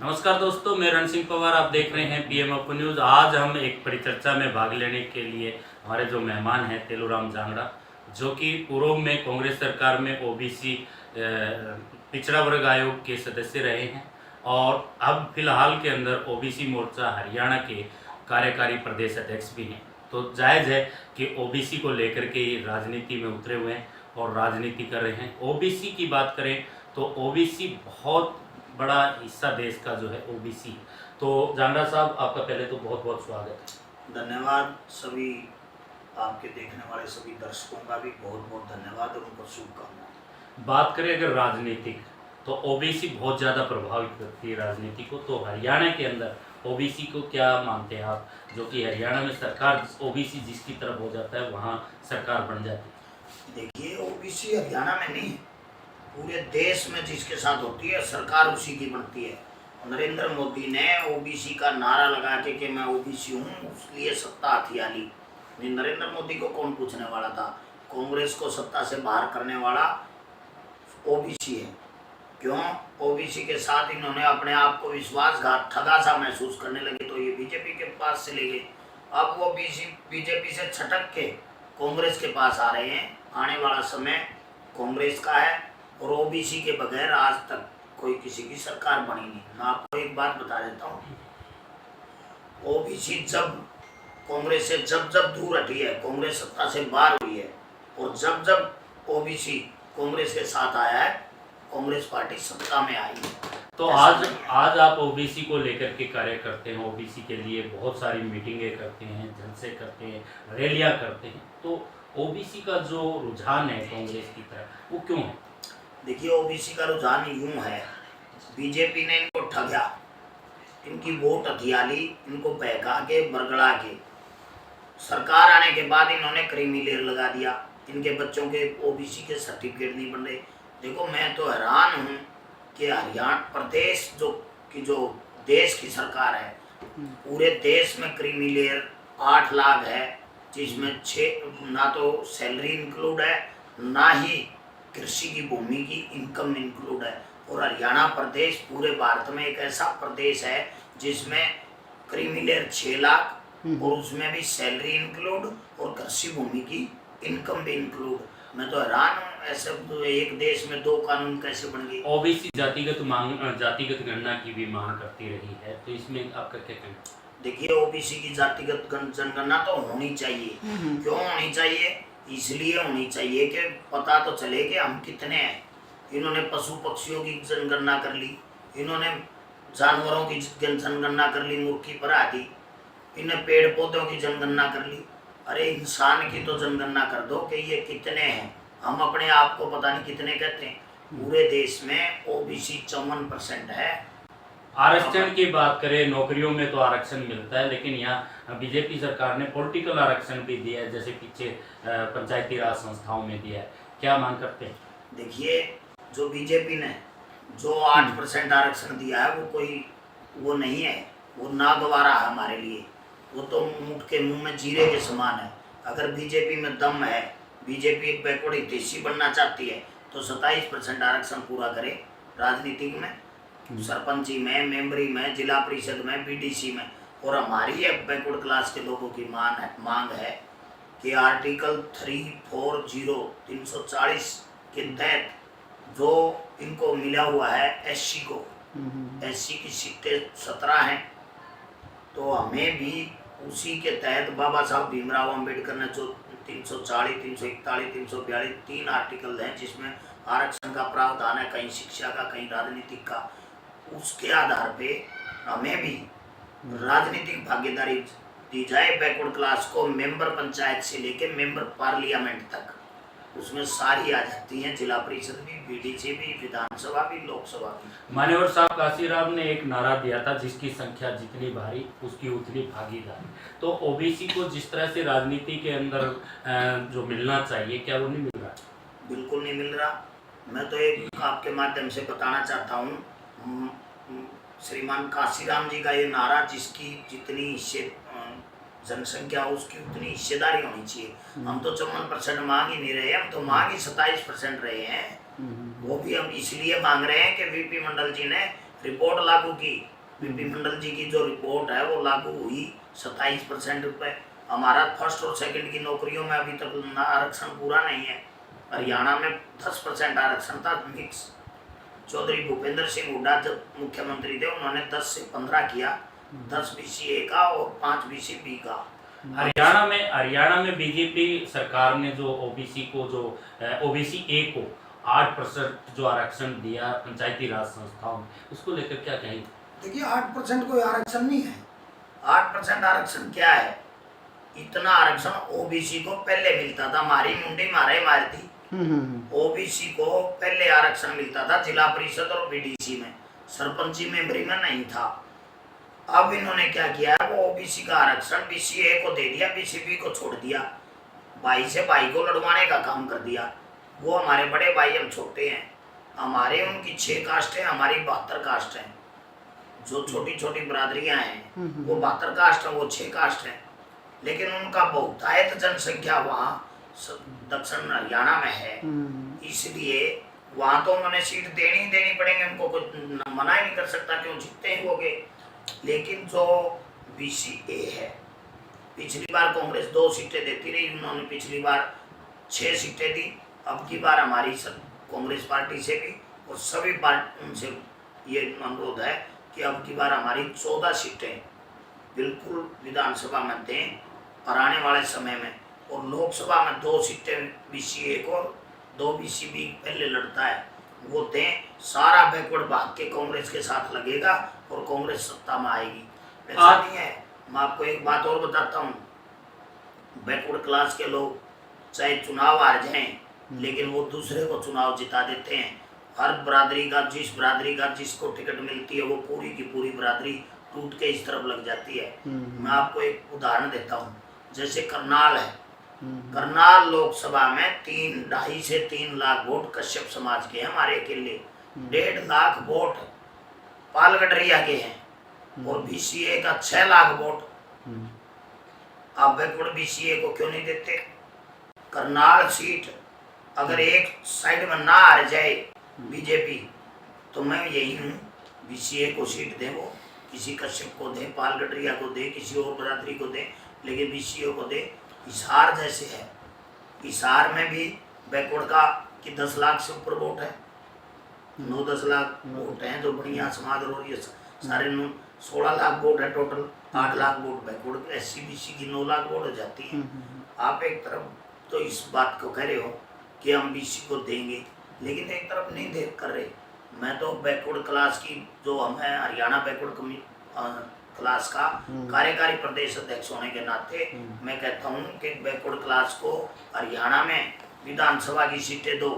नमस्कार दोस्तों, मैं रण सिंह पवार। आप देख रहे हैं पीएम ओपन न्यूज़। आज हम एक परिचर्चा में भाग लेने के लिए हमारे जो मेहमान हैं तेलूराम जांगड़ा, जो कि पूर्व में कांग्रेस सरकार में ओबीसी पिछड़ा वर्ग आयोग के सदस्य रहे हैं और अब फिलहाल के अंदर ओबीसी मोर्चा हरियाणा के कार्यकारी प्रदेश अध्यक्ष भी हैं। तो जायज़ है कि ओबीसी को लेकर के ये राजनीति में उतरे हुए हैं और राजनीति कर रहे हैं। ओबीसी की बात करें तो ओबीसी बहुत बड़ा हिस्सा देश का जो है ओबीसी है। तो जांगड़ा साहब, आपका पहले तो बहुत बहुत स्वागत है। धन्यवाद। सभी आपके देखने वाले सभी दर्शकों का भी बहुत बहुत धन्यवाद और उनको शुभकामनाएं। बात करें अगर राजनीतिक, तो ओबीसी बहुत ज़्यादा प्रभावित करती है राजनीति को। तो हरियाणा के अंदर ओबीसी को क्या मानते हैं आप, जो कि हरियाणा में सरकार ओबीसी जिसकी तरफ हो जाता है वहाँ सरकार बन जाती है? देखिए, ओबीसी हरियाणा में नहीं, पूरे देश में जिसके साथ होती है सरकार उसी की बनती है। नरेंद्र मोदी ने ओबीसी का नारा लगा के कि मैं ओबीसी हूँ, इसलिए सत्ता हथिया ली। नहीं, नरेंद्र मोदी को कौन पूछने वाला था? कांग्रेस को सत्ता से बाहर करने वाला ओबीसी है। क्यों? ओबीसी के साथ इन्होंने अपने आप को विश्वासघात ठगा सा महसूस करने लगे तो ये बीजेपी के पास चले गए। अब वो बीजेपी से छटक के कांग्रेस के पास आ रहे हैं। आने वाला समय कांग्रेस का है और ओबीसी के बगैर आज तक कोई किसी की सरकार बनी नहीं। मैं आपको एक बात बता देता हूँ, ओबीसी जब कांग्रेस से जब दूर हटी है, कांग्रेस सत्ता से बाहर हुई है, और जब ओबीसी कांग्रेस के साथ आया है, कांग्रेस पार्टी सत्ता में आई है। तो आज आप ओबीसी को लेकर के कार्य करते हैं, ओबीसी के लिए बहुत सारी मीटिंगें करते हैं, जलसे करते हैं, रैलियां करते हैं। तो ओबीसी का जो रुझान है कांग्रेस की तरफ, वो क्यों है? देखिए, ओबीसी का रुझान यूं है, बीजेपी ने इनको ठगा, इनकी वोट हथिया ली, इनको बहका के बरगड़ा के। सरकार आने के बाद इन्होंने क्रीमी लेयर लगा दिया, इनके बच्चों के ओबीसी के सर्टिफिकेट नहीं बन रहे। देखो, मैं तो हैरान हूँ कि हरियाणा प्रदेश जो देश की सरकार है, पूरे देश में क्रीमी लेयर 8 लाख है, जिसमें 6 ना तो सैलरी इंक्लूड है, ना ही कृषि की भूमि की इनकम इंक्लूड है। और हरियाणा प्रदेश पूरे भारत में एक ऐसा प्रदेश है जिसमें क्रीमी लेयर 6 लाख और उसमें भी सैलरी इंक्लूड और कृषि भूमि की इनकम भी इंक्लूड। मैं तो हैरान हूँ, ऐसे एक देश में 2 कानून कैसे बन गए। ओबीसी जातिगत गणना की भी मांग करती रही है, तो इसमें आपका क्या कहना? देखिए, ओबीसी की जातिगत जनगणना तो होनी चाहिए। क्यों होनी चाहिए? इसलिए होनी चाहिए कि पता तो चले कि हम कितने हैं। इन्होंने पशु पक्षियों की जनगणना कर ली, इन्होंने जानवरों की जनगणना कर ली, मुर्गी पर आदि, इन्हें पेड़ पौधों की जनगणना कर ली। अरे, इंसान की तो जनगणना कर दो कि ये कितने हैं। हम अपने आप को पता नहीं कितने कहते हैं। पूरे देश में ओबीसी 54% है। आरक्षण की बात करें, नौकरियों में तो आरक्षण मिलता है, लेकिन यहाँ बीजेपी सरकार ने पॉलिटिकल आरक्षण भी दिया है, जैसे पीछे पंचायती राज संस्थाओं में दिया है। क्या मांग करते हैं? देखिए, जो बीजेपी ने जो 8% आरक्षण दिया है वो नहीं है, वो नागवारा है हमारे लिए। वो तो मुठ के मुंह में जीरे के समान है। अगर बीजेपी में दम है, बीजेपी एक बैकवर्ड हितैषी बनना चाहती है, तो 27% आरक्षण पूरा करे राजनीतिक में, सरपंची में, मेंबरी में, जिला परिषद में, बीडीसी में। और हमारी एक बैकवर्ड क्लास के लोगों की मांग है कि आर्टिकल 340 के तहत जो इनको मिला हुआ है एससी को, एससी की सीटें 17 हैं, तो हमें भी उसी के तहत बाबा साहब भीमराव अंबेडकर ने जो 340, 341, 342 3 आर्टिकल हैं जिसमें आरक्षण का प्रावधान है, कहीं शिक्षा का, कहीं राजनीतिक का। उसके आधार पे हमें भी राजनीतिक भागीदारी दी जाए बैकवर्ड क्लास को, मेंबर पंचायत से लेके मेंबर पार्लियामेंट तक। उसमें सारी आ जाती हैं, जिला परिषद भी, बीडीसी भी, विधानसभा भी, लोकसभा भी। मान्यवर साहब काशीराम ने एक नारा दिया था, जिसकी संख्या जितनी भारी उसकी उतनी भागीदारी। तो ओबीसी को जिस तरह से राजनीति के अंदर जो मिलना चाहिए, क्या वो नहीं मिल रहा? बिल्कुल नहीं मिल रहा। मैं तो एक आपके माध्यम से बताना चाहता हूँ, श्रीमान काशीराम जी का ये नारा, जिसकी जितनी जनसंख्या उसकी उतनी हिस्सेदारी होनी चाहिए। हम तो 54% मांग ही नहीं रहे, हम तो मांग ही 27% रहे हैं। वो भी हम इसलिए मांग रहे हैं कि वीपी मंडल जी ने रिपोर्ट लागू की, बीपी मंडल जी की जो रिपोर्ट है वो लागू हुई 27% पे। हमारा फर्स्ट और सेकंड की नौकरियों में अभी तक आरक्षण पूरा नहीं है। हरियाणा में 10% आरक्षण था मिक्स। चौधरी भूपेंद्र सिंह हुड्डा जब मुख्यमंत्री थे उन्होंने 10 से 15 किया, 10 BCA का और 5 BCB का। हरियाणा में बीजेपी सरकार ने जो ओबीसी को जो ओबीसी ए को 8% जो आरक्षण दिया पंचायती राज संस्थाओं में, उसको लेकर क्या कहेंगे? देखिए 8% कोई आरक्षण नहीं है। 8% आरक्षण क्या है? इतना आरक्षण ओबीसी को पहले मिलता था, मारी मुंडी मारे मारती। ओबीसी को पहले आरक्षण मिलता था जिला परिषद और बीडीसी में, सरपंची मेंबरी में नहीं था। अब इन्होंने क्या किया, वो ओबीसी का आरक्षण BCA को दे दिया, BCB को छोड़ दिया। भाई से भाई को लड़वाने का काम कर दिया। वो हमारे बड़े भाई, हम छोटे हैं। हमारे उनकी 6 कास्ट है, हमारी 72 कास्ट है। जो छोटी छोटी बरादरियां हैं वो 72 कास्ट है, वो 6 कास्ट है। लेकिन उनका बहुतायत जनसंख्या वहाँ दक्षिण हरियाणा में है, इसलिए वहाँ तो उन्होंने सीट देनी पड़ेंगे, उनको कुछ मना ही नहीं कर सकता, क्यों जीतते ही होंगे। लेकिन जो BCA है, पिछली बार कांग्रेस 2 सीटें देती रही, उन्होंने पिछली बार 6 सीटें दी। अब की बार हमारी कांग्रेस पार्टी से भी और सभी पार्टी उनसे ये अनुरोध है कि अब की बार हमारी 14 सीटें बिल्कुल विधानसभा में दें और आने वाले समय में, और लोकसभा में 2 सीटें BCA को, 2 BCB पहले लड़ता है वो दें। सारा बैकवर्ड भाग के कांग्रेस के साथ लगेगा और कांग्रेस सत्ता में आएगी। ऐसा नहीं है। मैं आपको एक बात और बताता हूँ, बैकवर्ड क्लास के लोग चाहे चुनाव हार जाएं, लेकिन वो दूसरे को चुनाव जिता देते हैं। हर बरादरी का, जिस बरादरी का जिसको टिकट मिलती है वो पूरी की पूरी बरादरी टूट के इस तरफ लग जाती है। मैं आपको एक उदाहरण देता हूँ, जैसे करनाल है। करनाल लोकसभा में 2.5 से 3 लाख वोट कश्यप समाज के हैं, हमारे अकेले 1.5 लाख वोट पालगडरिया के हैं, और BCA का 6 लाख वोट। आप बैकवर्ड BCA को क्यों नहीं देते? करनाल सीट अगर एक साइड में ना हार जाए बीजेपी, तो मैं यही हूँ, BCA को सीट दें, वो किसी कश्यप को दें, पालगडरिया को दें, किसी और बरादरी को दें, लेकिन BCA को दें। हिसार जैसे है, हिसार में भी बैकवर्ड का कि 10 लाख से ऊपर वोट है, 9-10 लाख वोट हैं जो बढ़िया समाज, और ये सारे 16 लाख वोट है total. 8 lakh vote backward, SC BC की 9 लाख वोट हो जाती है। आप एक तरफ तो इस बात को कह रहे हो कि हम BC को देंगे, लेकिन एक तरफ नहीं दे कर रहे। मैं तो बैकवर्ड क्लास की, जो हम है हरियाणा बैकवर्ड क्लास का कार्यकारी प्रदेश अध्यक्ष होने के नाते मैं कहता हूं कि बैकवर्ड क्लास को हरियाणा में विधानसभा की सीटें दो,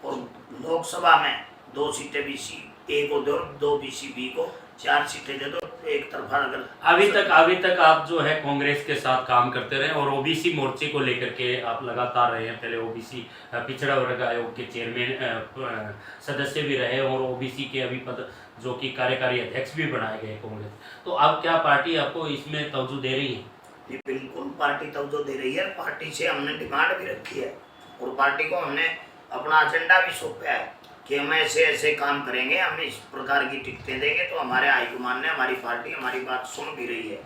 और लोकसभा में 2 सीटें BCA को दो, 2 BCB को, 4 सीटें दे दो। एक तरफा अगर अभी तक आप जो है कांग्रेस के साथ काम करते रहे और ओबीसी मोर्चे को लेकर के आप लगातार रहे हैं। पहले ओबीसी पिछड़ा वर्ग आयोग के चेयरमैन सदस्य भी रहे और ओबीसी के अभी पद जो कि कार्यकारी अध्यक्ष भी बनाए गए कांग्रेस। तो अब क्या पार्टी आपको इसमें तवज्जो दे रही है? जी बिल्कुल, पार्टी तवज्जो दे रही है। पार्टी से हमने डिमांड भी रखी है और पार्टी को हमने अपना एजेंडा भी सौंपा है कि हम ऐसे ऐसे काम करेंगे, हम इस प्रकार की टिकटें देंगे। तो हमारे हाईकमान ने, हमारी पार्टी हमारी बात सुन भी रही है।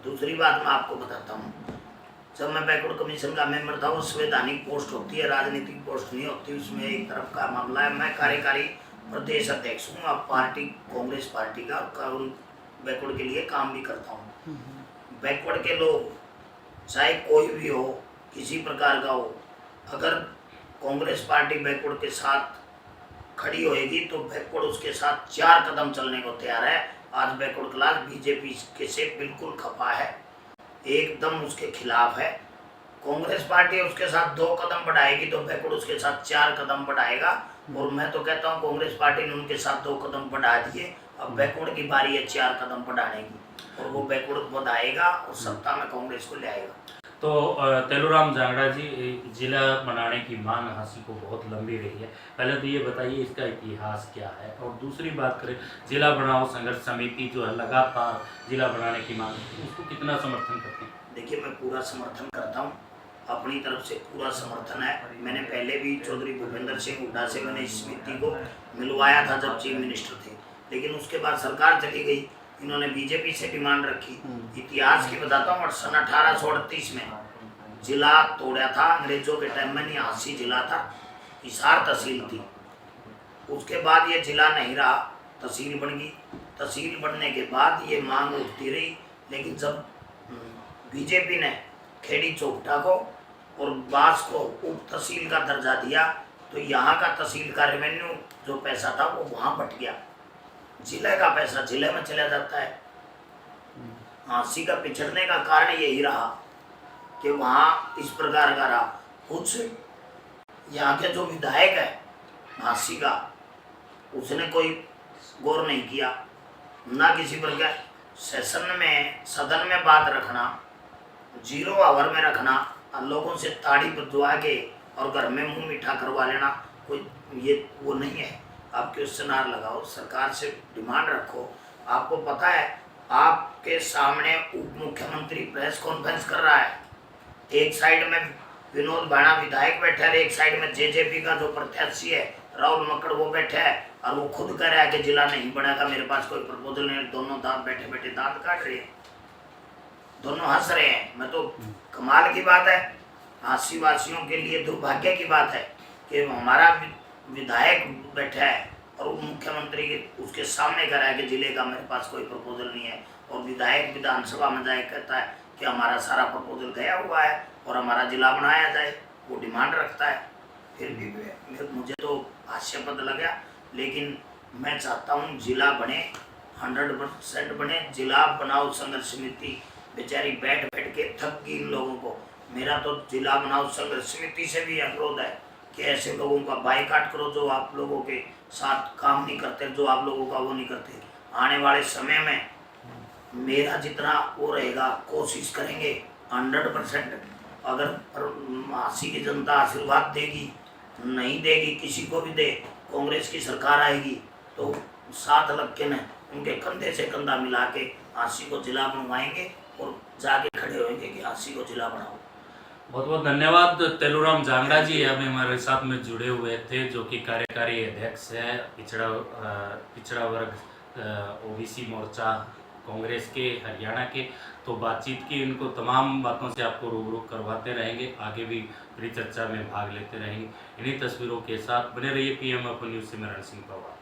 दूसरी बात मैं आपको बताता हूँ, जब मैं बैकवर्ड कमीशन का मेंबर था, वो संवैधानिक पोस्ट होती है, राजनीतिक पोस्ट नहीं होती। उसमें एक तरफ का मामला है। मैं कार्यकारी प्रदेश अध्यक्ष हूँ, अब पार्टी कांग्रेस पार्टी का बैकवर्ड के लिए काम भी करता हूँ। बैकवर्ड के लोग चाहे कोई भी हो, किसी प्रकार का हो, अगर कांग्रेस पार्टी बैकवर्ड के साथ खड़ी होएगी तो बैकवर्ड उसके साथ 4 कदम चलने को तैयार है। आज बैकवर्ड क्लास बीजेपी के से बिल्कुल खफा है, एकदम उसके खिलाफ है। कांग्रेस पार्टी उसके साथ 2 कदम बढ़ाएगी तो बैकवर्ड उसके साथ 4 कदम बढ़ाएगा। और मैं तो कहता हूँ कांग्रेस पार्टी ने उनके साथ 2 कदम बढ़ा दिए, अब बैकवर्ड की बारी है 4 कदम बढ़ाने की, और वो बैकवर्ड बढ़ाएगा और सत्ता में कांग्रेस को ले आएगा। तो तेलूराम जांगड़ा जी, जिला बनाने की मांग हांसी को बहुत लंबी रही है। पहले तो ये बताइए इसका इतिहास क्या है, और दूसरी बात करें जिला बनाओ संघर्ष समिति जो है लगातार जिला बनाने की मांग, उसको कितना समर्थन करते हैं? देखिए मैं पूरा समर्थन करता हूँ, अपनी तरफ से पूरा समर्थन है। मैंने पहले भी चौधरी भूपेंद्र सिंह हुड्डा से मैंने इस समिति को मिलवाया था जब चीफ मिनिस्टर थे, लेकिन उसके बाद सरकार चली गई, इन्होंने बीजेपी से डिमांड रखी। इतिहास की बताता हूँ, सन 1838 में जिला तोड़ा था अंग्रेजों के टाइम में। नहीं, 80 जिला था, हिसार तहसील थी। उसके बाद ये जिला नहीं रहा, तहसील बन गई। तहसील बनने के बाद ये मांग उठती रही, लेकिन जब बीजेपी ने खेड़ी चौपटा को और बास को उप तहसील का दर्जा दिया, तो यहाँ का तहसील का रेवेन्यू जो पैसा था वो वहाँ बट गया। जिले का पैसा जिले में चला जाता है। झांसी का पिछड़ने का कारण यही रहा कि वहाँ इस प्रकार का रहा। कुछ यहाँ के जो विधायक है झांसी का, उसने कोई गौर नहीं किया, ना किसी प्रकार सेशन में सदन में बात रखना, 0 आवर में रखना और लोगों से ताड़ी बजवा के और घर में मुंह मीठा करवा लेना, कोई ये वो नहीं है। आप क्वेश्चन लगाओ, सरकार से डिमांड रखो। आपको पता है, आपके सामने उप मुख्यमंत्री प्रेस कॉन्फ्रेंस कर रहा है, एक साइड में विनोद भाणा विधायक बैठे है, एक साइड में जेजेपी का जो प्रत्याशी है राहुल मक्कड़ वो बैठे है, और वो खुद कह रहा है कि जिला नहीं बनेगा, मेरे पास कोई प्रपोजल नहीं। दोनों दांत बैठे बैठे दांत काट रहे हैं, दोनों हंस रहे हैं। मैं तो कमाल की बात है, झांसी वासियों के लिए दुर्भाग्य की बात है कि हमारा विधायक बैठा है और उप मुख्यमंत्री उसके सामने कह रहा है कि जिले का मेरे पास कोई प्रपोजल नहीं है, और विधायक विधानसभा में जाए कहता है कि हमारा सारा प्रपोजल गया हुआ है और हमारा जिला बनाया जाए, वो डिमांड रखता है। फिर भी मुझे तो हास्यास्पद लगा, लेकिन मैं चाहता हूँ जिला बने, 100% बने। जिला बनाओ संघर्ष समिति बेचारी बैठ बैठ के थक गई इन लोगों को। मेरा तो जिला बनाओ संघर्ष समिति से भी अनुरोध है कि ऐसे लोगों का बाइकाट करो जो आप लोगों के साथ काम नहीं करते, जो आप लोगों का वो नहीं करते। आने वाले समय में मेरा जितना वो रहेगा कोशिश करेंगे 100%। अगर झांसी की जनता आशीर्वाद देगी, नहीं देगी, किसी को भी दे, कांग्रेस की सरकार आएगी तो 7 लग के न उनके कंधे से कंधा मिला के झांसी को जिला बनवाएंगे और जाके खड़े होंगे कि झांसी को जिला बनाओ। बहुत बहुत धन्यवाद। तेलूराम जांगड़ा जी अभी हमारे साथ में जुड़े हुए थे, जो कि कार्यकारी अध्यक्ष है पिछड़ा वर्ग ओबीसी मोर्चा कांग्रेस के हरियाणा के। तो बातचीत की, इनको तमाम बातों से आपको रूबरू करवाते रहेंगे, आगे भी परिचर्चा में भाग लेते रहेंगे। इन्हीं तस्वीरों के साथ बने रहिए पीएम ओपन न्यूज़ से। मैं रणसिंह पवार।